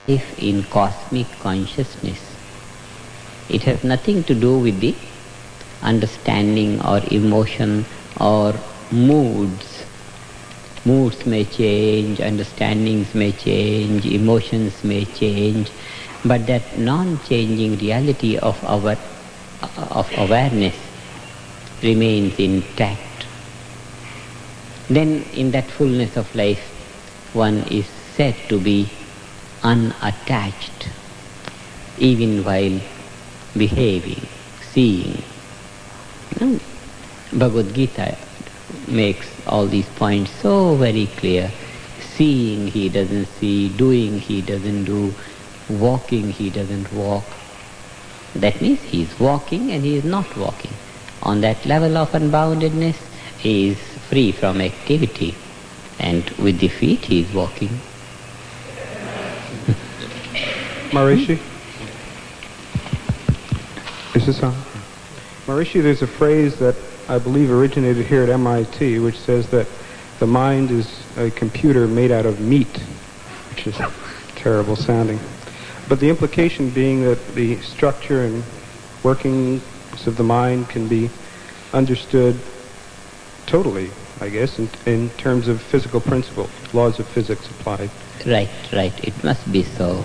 life in cosmic consciousness. It has nothing to do with the understanding or emotion or moods. Moods may change, understandings may change, emotions may change, but that non-changing reality of awareness remains intact. Then in that fullness of life, one is said to be unattached, even while behaving, seeing. Bhagavad Gita makes all these points so very clear. Seeing, he doesn't see; doing, he doesn't do; walking, he doesn't walk. That means he is walking and he is not walking. On that level of unboundedness, he is free from activity, and with the feet he is walking. Maharishi? Is this on? Maharishi, there's a phrase that I believe originated here at MIT, which says that the mind is a computer made out of meat, which is terrible sounding. But the implication being that the structure and workings of the mind can be understood totally, I guess, in terms of physical principles, laws of physics applied. Right. It must be so.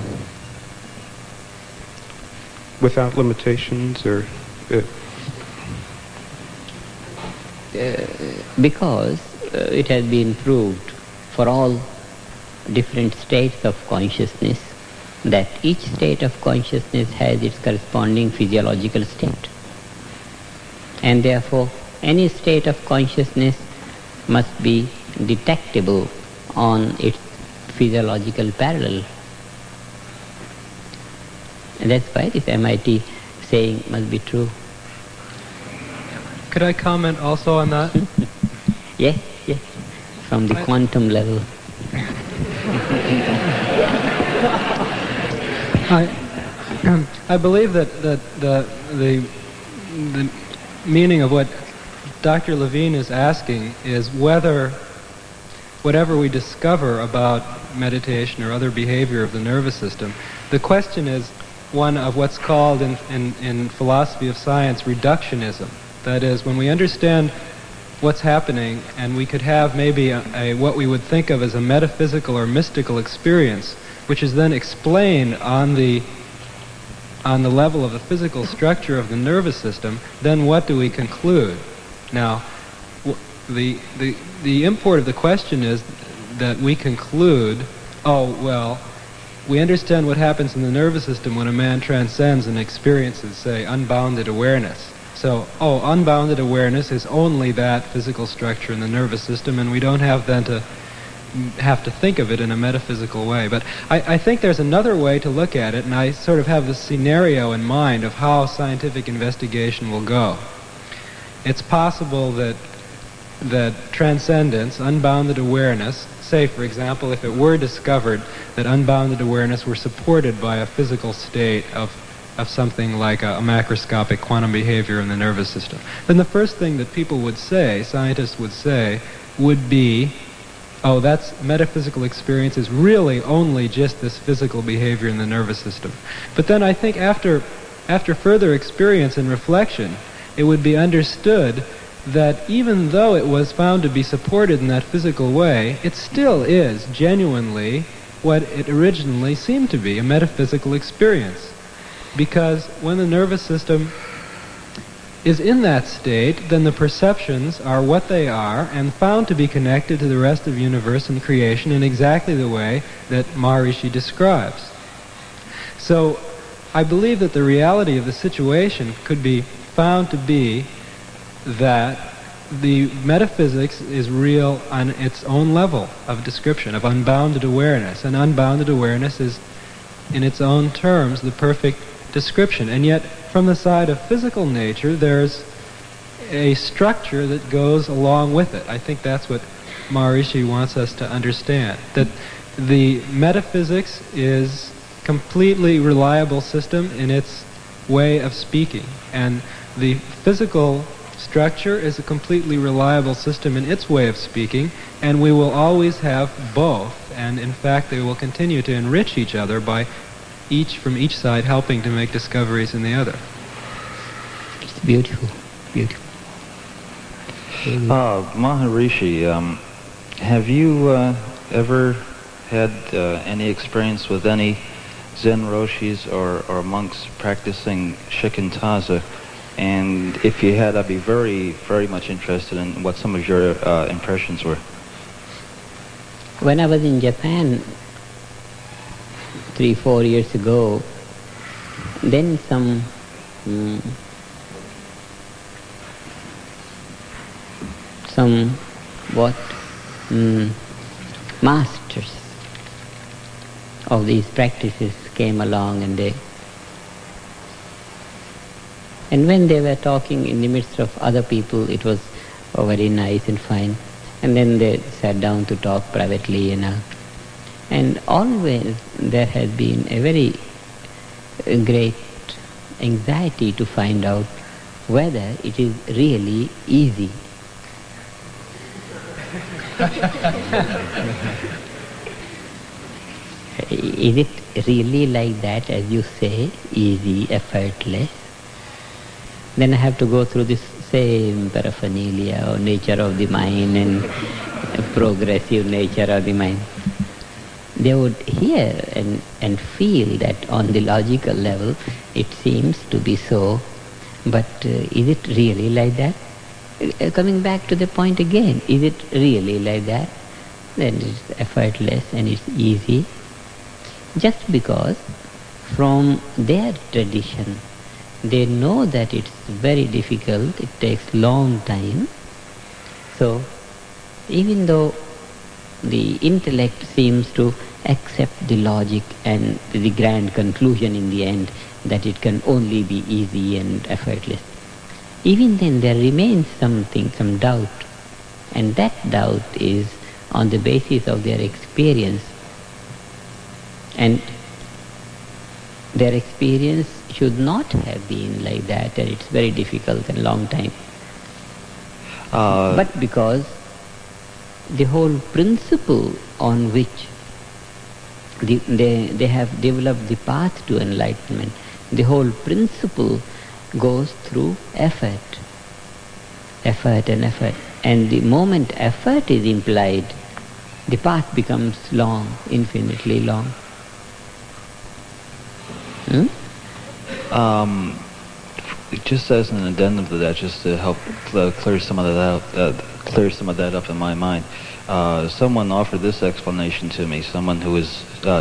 Without limitations or... because it has been proved for all different states of consciousness that each state of consciousness has its corresponding physiological state. And therefore, any state of consciousness must be detectable on its physiological parallel. And that's why this MIT saying must be true. Could I comment also on that? Yes, from the quantum level. I believe that the meaning of what Dr. Levine is asking is whether whatever we discover about meditation or other behavior of the nervous system, the question is one of what's called in philosophy of science reductionism. That is, when we understand what's happening and we could have maybe what we would think of as a metaphysical or mystical experience, which is then explained on the level of the physical structure of the nervous system, then what do we conclude? Now, the import of the question is that we conclude, we understand what happens in the nervous system when a man transcends and experiences, say, unbounded awareness. So, unbounded awareness is only that physical structure in the nervous system, and we don't have then to think of it in a metaphysical way. But I think there's another way to look at it, and I sort of have this scenario in mind of how scientific investigation will go. It's possible that transcendence, unbounded awareness, say, for example, if it were discovered that unbounded awareness were supported by a physical state of something like a macroscopic quantum behavior in the nervous system, then the first thing that people would say, scientists would say, would be, that's metaphysical experience is really only just this physical behavior in the nervous system. But then I think after further experience and reflection, it would be understood that even though it was found to be supported in that physical way, it still is genuinely what it originally seemed to be, a metaphysical experience. Because when the nervous system is in that state, then the perceptions are what they are and found to be connected to the rest of the universe and creation in exactly the way that Maharishi describes. So I believe that the reality of the situation could be found to be that the metaphysics is real on its own level of description, of unbounded awareness, and unbounded awareness is, in its own terms, the perfect description. And yet, from the side of physical nature, there's a structure that goes along with it. I think that's what Maharishi wants us to understand, that the metaphysics is completely reliable system in its way of speaking, and the physical structure is a completely reliable system in its way of speaking, and we will always have both and in fact they will continue to enrich each other by each from each side helping to make discoveries in the other. It's beautiful, beautiful. Maharishi, have you ever had any experience with any Zen Roshis or monks practicing shikantaza? And if you had, I'd be very, very much interested in what some of your impressions were. When I was in Japan 3-4 years ago, then some masters of these practices came along, and when they were talking in the midst of other people, it was very nice and fine. And then they sat down to talk privately, And always there has been a very great anxiety to find out whether it is really easy. Is it really like that, as you say, easy, effortless? Then I have to go through this same paraphernalia or nature of the mind and progressive nature of the mind. They would hear and feel that on the logical level it seems to be so, but is it really like that? Coming back to the point again, is it really like that? Then it's effortless and it's easy. Just because from their tradition they know that it's very difficult, it takes long time. So even though the intellect seems to accept the logic and the grand conclusion in the end that it can only be easy and effortless, even then there remains something, some doubt, and that doubt is on the basis of their experience, and their experience should not have been like that, and it's very difficult and long time. But because the whole principle on which they have developed the path to enlightenment, the whole principle goes through effort and effort. And the moment effort is implied, the path becomes long, infinitely long. Just as an addendum to that, just to help clear some of that up in my mind, someone offered this explanation to me. Someone who has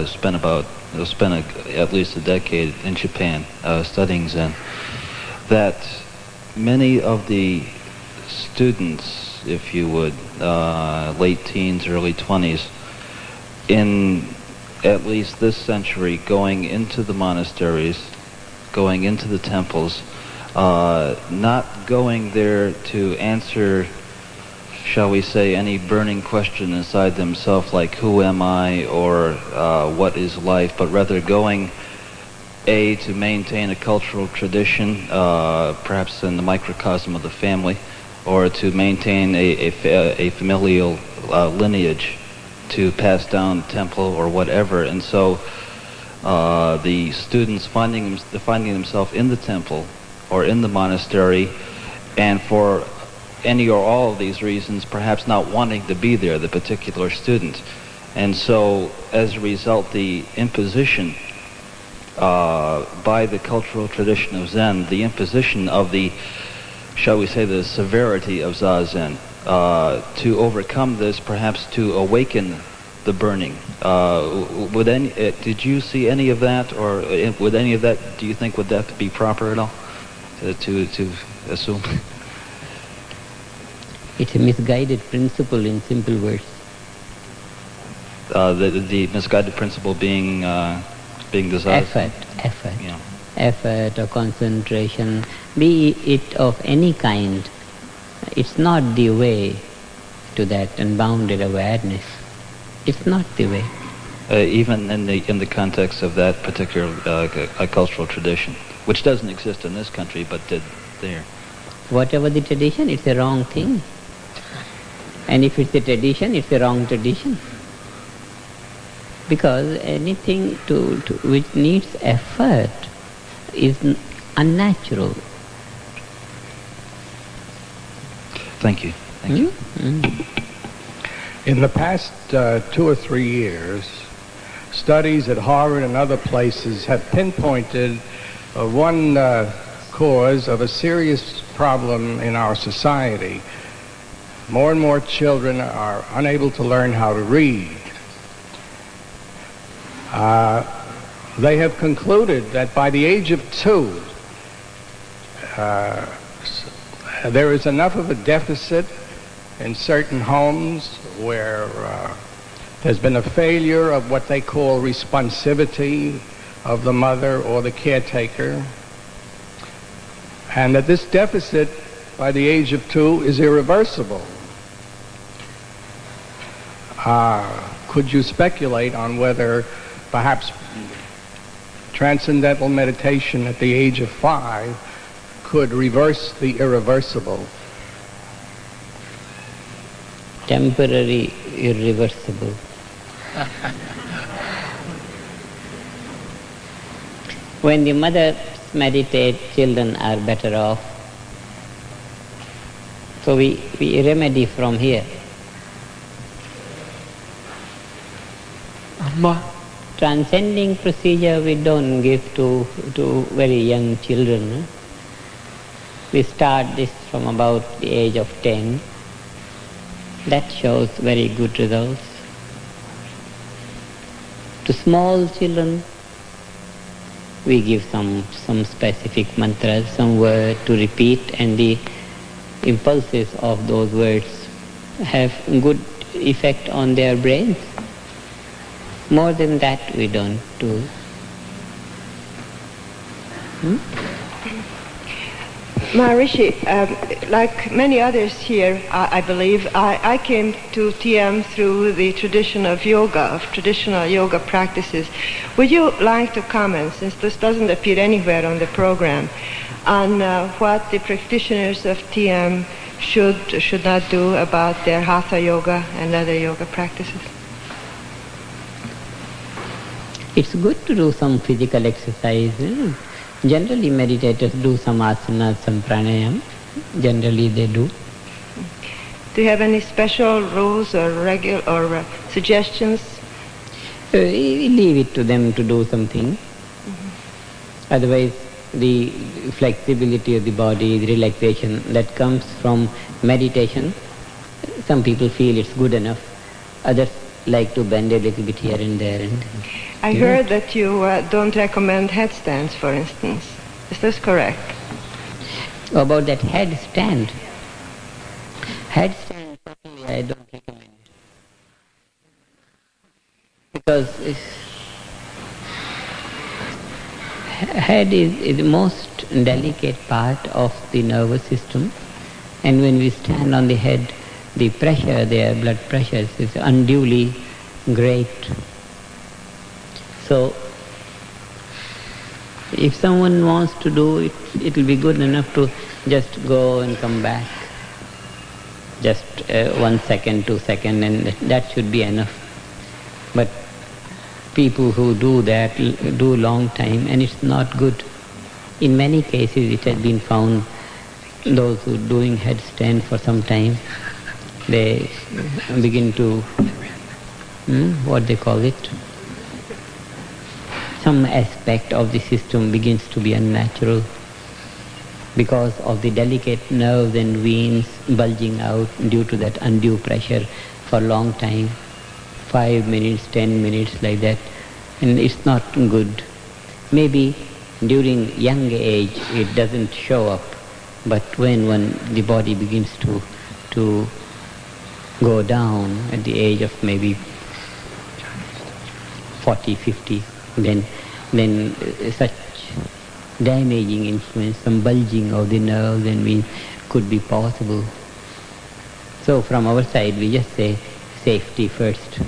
spent at least a decade in Japan studying Zen, that many of the students, if you would, late teens, early 20s, in at least this century, going into the monasteries, going into the temples, not going there to answer, shall we say, any burning question inside themselves like who am I or what is life, but rather going to maintain a cultural tradition, perhaps in the microcosm of the family, or to maintain a familial lineage to pass down temple or whatever. And so the students finding themselves in the temple or in the monastery, and for any or all of these reasons perhaps not wanting to be there, the particular student. And so as a result, the imposition by the cultural tradition of Zen, the imposition of the, shall we say, the severity of Zazen, to overcome this, perhaps to awaken the burning. Did you see any of that, or would any of that, do you think, would that be proper at all to assume? It's a misguided principle in simple words. The misguided principle being the Zazen. Effort. Yeah. Effort or concentration, be it of any kind, it's not the way to that unbounded awareness. It's not the way. Even in the context of that particular cultural tradition, which doesn't exist in this country, but did there. Whatever the tradition, it's a wrong thing. And if it's a tradition, it's a wrong tradition. Because anything which needs effort is unnatural. Thank you. Thank you. In the past 2 or 3 years, studies at Harvard and other places have pinpointed one cause of a serious problem in our society. More and more children are unable to learn how to read. They have concluded that by the age of 2, there is enough of a deficit in certain homes where there's been a failure of what they call responsivity of the mother or the caretaker, and that this deficit by the age of 2 is irreversible. Could you speculate on whether perhaps transcendental meditation at the age of 5 could reverse the irreversible? Temporary, irreversible. When the mothers meditate, children are better off. So we remedy from here. Transcending procedure we don't give to very young children. We start this from about the age of 10. That shows very good results. To small children, we give some specific mantras, some word to repeat, and the impulses of those words have good effect on their brains. More than that we don't do. Maharishi, like many others here, I believe, I came to TM through the tradition of yoga, of traditional yoga practices. Would you like to comment, since this doesn't appear anywhere on the program, on what the practitioners of TM should not do about their hatha yoga and other yoga practices? It's good to do some physical exercise. Generally meditators do some asanas, some pranayam. Generally they do. Do you have any special rules or suggestions? We leave it to them to do something. Otherwise the flexibility of the body, the relaxation that comes from meditation, some people feel it's good enough. Others like to bend a little bit here and there. I heard that you don't recommend headstands, for instance. Is this correct? About that headstand. Headstand, certainly I don't recommend. Because head is the most delicate part of the nervous system, and when we stand on the head, the pressure there, blood pressure, is unduly great. So, if someone wants to do it, it will be good enough to just go and come back. Just 1 second, 2 seconds, and that should be enough. But people who do that do long time, and it's not good. In many cases it has been found, those who are doing headstand for some time, they begin to, what they call it, some aspect of the system begins to be unnatural because of the delicate nerves and veins bulging out due to that undue pressure for a long time, 5 minutes, 10 minutes like that, and it's not good. Maybe during young age it doesn't show up, but when the body begins to go down at the age of maybe 40, 50, then such damaging influence, some bulging of the nerves and veins could be possible. So from our side we just say safety first.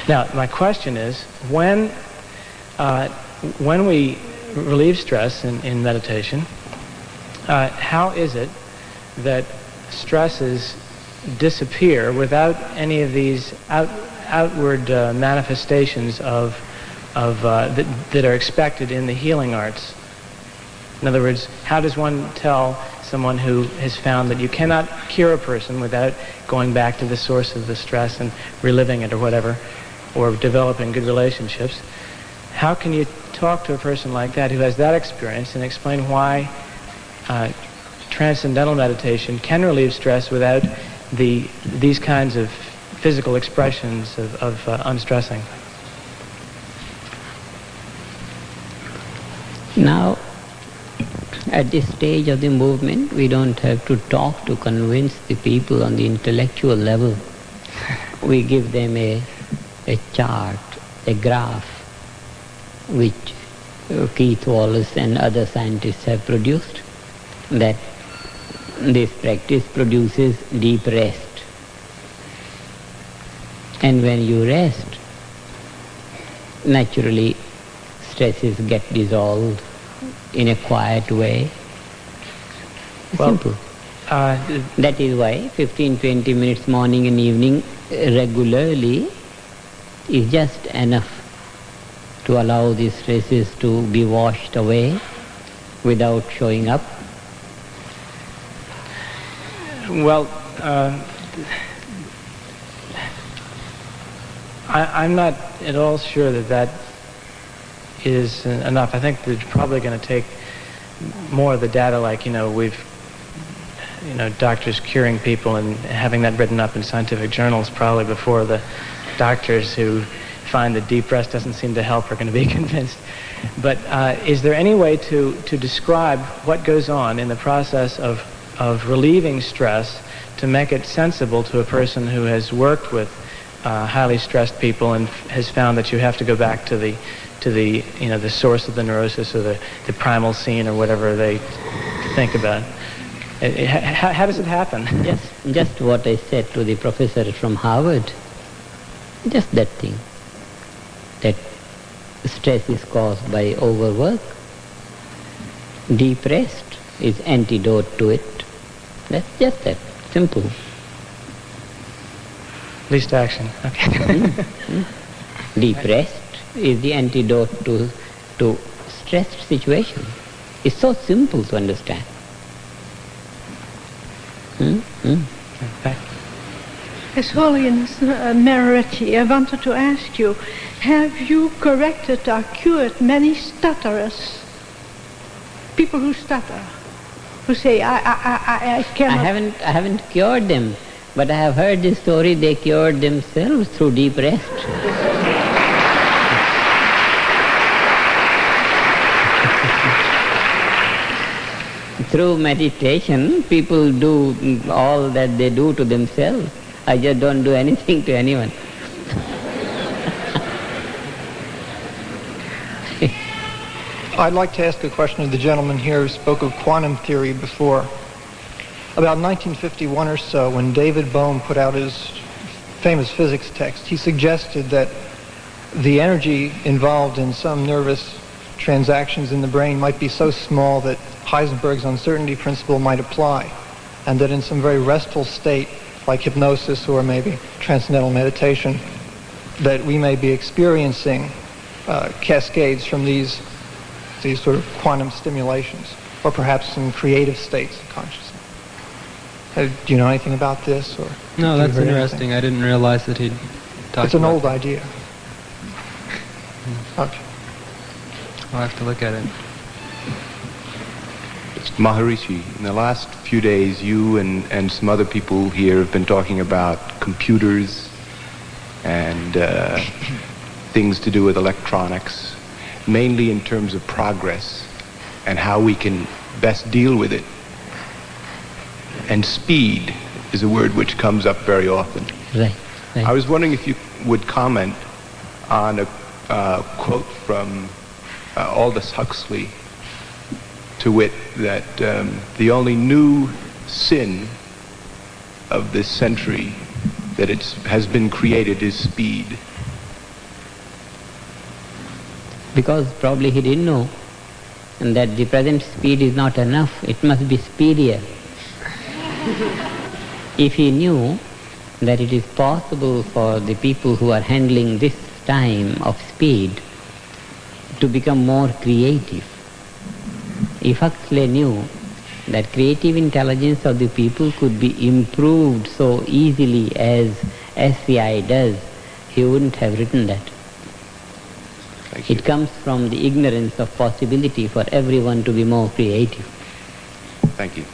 Now my question is, when we relieve stress in meditation, how is it that stresses disappear without any of these outward manifestations of that are expected in the healing arts. In other words, how does one tell someone who has found that you cannot cure a person without going back to the source of the stress and reliving it or whatever, or developing good relationships? How can you talk to a person like that who has that experience and explain why transcendental meditation can relieve stress without these kinds of physical expressions of unstressing? Now, at this stage of the movement, we don't have to talk to convince the people on the intellectual level. We give them a chart, a graph, which Keith Wallace and other scientists have produced, that this practice produces deep rest. And when you rest, naturally stresses get dissolved in a quiet way. Simple. That is why 15-20 minutes morning and evening regularly is just enough to allow these stresses to be washed away without showing up. Well, I'm not at all sure that is enough. I think it's probably going to take more of the data, like, doctors curing people and having that written up in scientific journals probably before the doctors who find that deep rest doesn't seem to help are going to be convinced. But is there any way to describe what goes on in the process of relieving stress to make it sensible to a person who has worked with highly stressed people and has found that you have to go back to the source of the neurosis or the primal scene or whatever they think about? How does it happen? Just what I said to the professor from Harvard. Just that thing. That stress is caused by overwork. Deep rest is antidote to it. That's just that. Simple. Least action. Okay. Deep rest is the antidote to stressed situation. It's so simple to understand. His Holiness Maharishi, I wanted to ask you, have you corrected or cured many stutterers? People who stutter, who say, I cannot... I haven't cured them, but I have heard this story, they cured themselves through deep rest. Through meditation, people do all that they do to themselves. I just don't do anything to anyone. I'd like to ask a question of the gentleman here who spoke of quantum theory before. About 1951 or so, when David Bohm put out his famous physics text, he suggested that the energy involved in some nervous transactions in the brain might be so small that Heisenberg's uncertainty principle might apply, and that in some very restful state, like hypnosis or maybe transcendental meditation, that we may be experiencing cascades from these sort of quantum stimulations, or perhaps some creative states of consciousness. Do you know anything about this? Or no, that's interesting. I didn't realize that he'd talked about it. It's an old idea. Okay. I'll have to look at it. Maharishi, in the last few days, you and some other people here have been talking about computers and things to do with electronics, mainly in terms of progress and how we can best deal with it. And speed is a word which comes up very often. Right. I was wondering if you would comment on a quote from Aldous Huxley, to wit, that the only new sin of this century that has been created is speed. Because probably he didn't know, and that the present speed is not enough, it must be speedier. If he knew that it is possible for the people who are handling this time of speed to become more creative, if Huxley knew that creative intelligence of the people could be improved so easily as SCI does, he wouldn't have written that. Thank you. It comes from the ignorance of possibility for everyone to be more creative. Thank you.